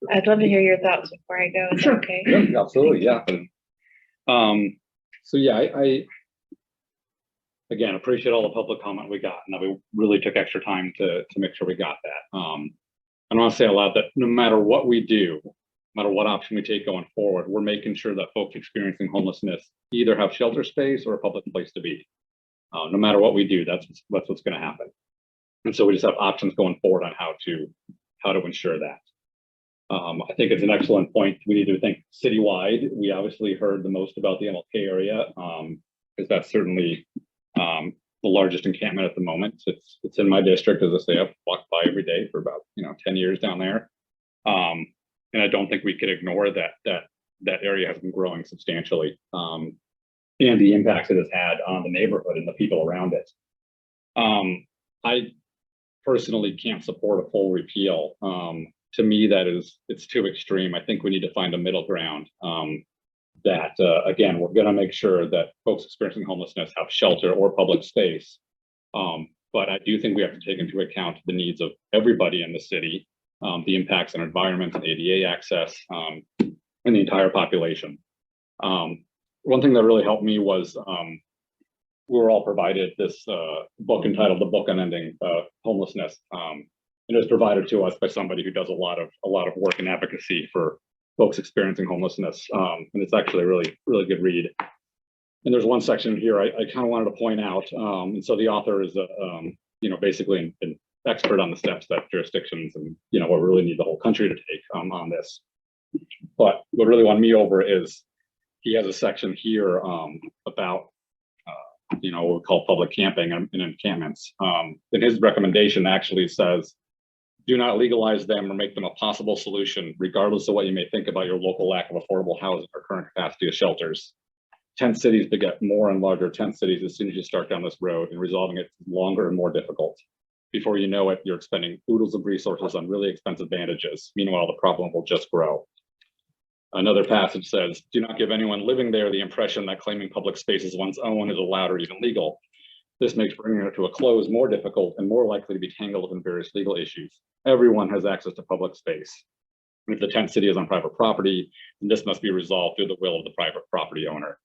I'd love to hear your thoughts before I go. Is that okay? Yeah, absolutely. Yeah. So yeah, I again appreciate all the public comment we got, and that we really took extra time to make sure we got that. I want to say a lot that no matter what we do, no matter what option we take going forward, we're making sure that folks experiencing homelessness either have shelter space or a public place to be. No matter what we do, that's what's going to happen. And so we just have options going forward on how to ensure that. I think it's an excellent point. We need to think citywide. We obviously heard the most about the MLK area because that's certainly the largest encampment at the moment. It's in my district, as I say. I've walked by every day for about 10 years down there, and I don't think we could ignore that area has been growing substantially, and the impacts it has had on the neighborhood and the people around it. I personally can't support a full repeal. To me, it's too extreme. I think we need to find a middle ground. Again, we're going to make sure that folks experiencing homelessness have shelter or public space. But I do think we have to take into account the needs of everybody in the city, the impacts on environment and ADA access, and the entire population. One thing that really helped me was we were all provided this book entitled "The Book on Ending Homelessness." And it was provided to us by somebody who does a lot of work in advocacy for folks experiencing homelessness, and it's actually a really good read. And there's one section here I kind of wanted to point out. And so the author is basically an expert on the steps that jurisdictions and what we really need the whole country to take on this. But what really won me over is he has a section here about what we call public camping and encampments. And his recommendation actually says, do not legalize them or make them a possible solution, regardless of what you may think about your local lack of affordable housing or current capacity of shelters. Tent cities beget more and larger tent cities as soon as you start down this road, and resolving it is longer and more difficult. Before you know it, you're expending oodles of resources on really expensive bandages. Meanwhile, the problem will just grow. Another passage says, do not give anyone living there the impression that claiming public space as one's own is allowed or even legal. This makes bringing it to a close more difficult and more likely to be tangled up in various legal issues. Everyone has access to public space. If the tent city is on private property, then this must be resolved through the will of the private property owner.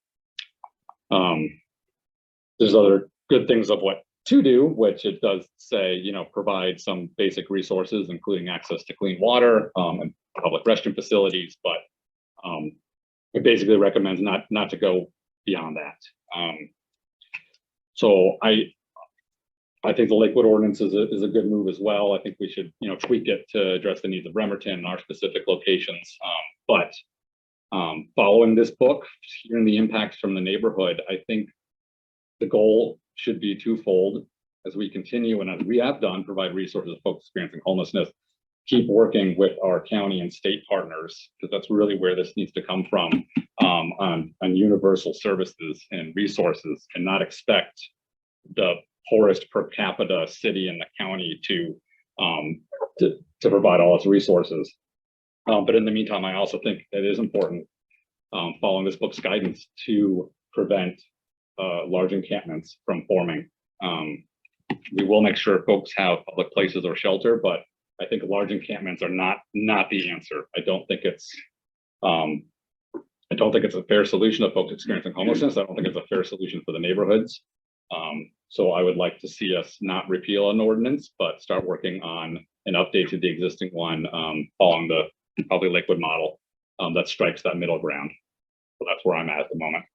There's other good things of what to do, which it does say, provide some basic resources, including access to clean water and public restroom facilities, but it basically recommends not to go beyond that. So I think the Lakewood ordinance is a good move as well. I think we should tweak it to address the needs of Bremerton and our specific locations. But following this book, hearing the impacts from the neighborhood, I think the goal should be twofold. As we continue and as we have done, provide resources to folks experiencing homelessness, keep working with our county and state partners, because that's really where this needs to come from, on universal services and resources, and not expect the poorest per capita city in the county to provide all its resources. But in the meantime, I also think it is important, following this book's guidance, to prevent large encampments from forming. We will make sure folks have public places or shelter, but I think large encampments are not the answer. I don't think it's a fair solution to folks experiencing homelessness. I don't think it's a fair solution for the neighborhoods. So I would like to see us not repeal an ordinance, but start working on an update to the existing one, following the probably Lakewood model that strikes that middle ground. So that's where I'm at the moment.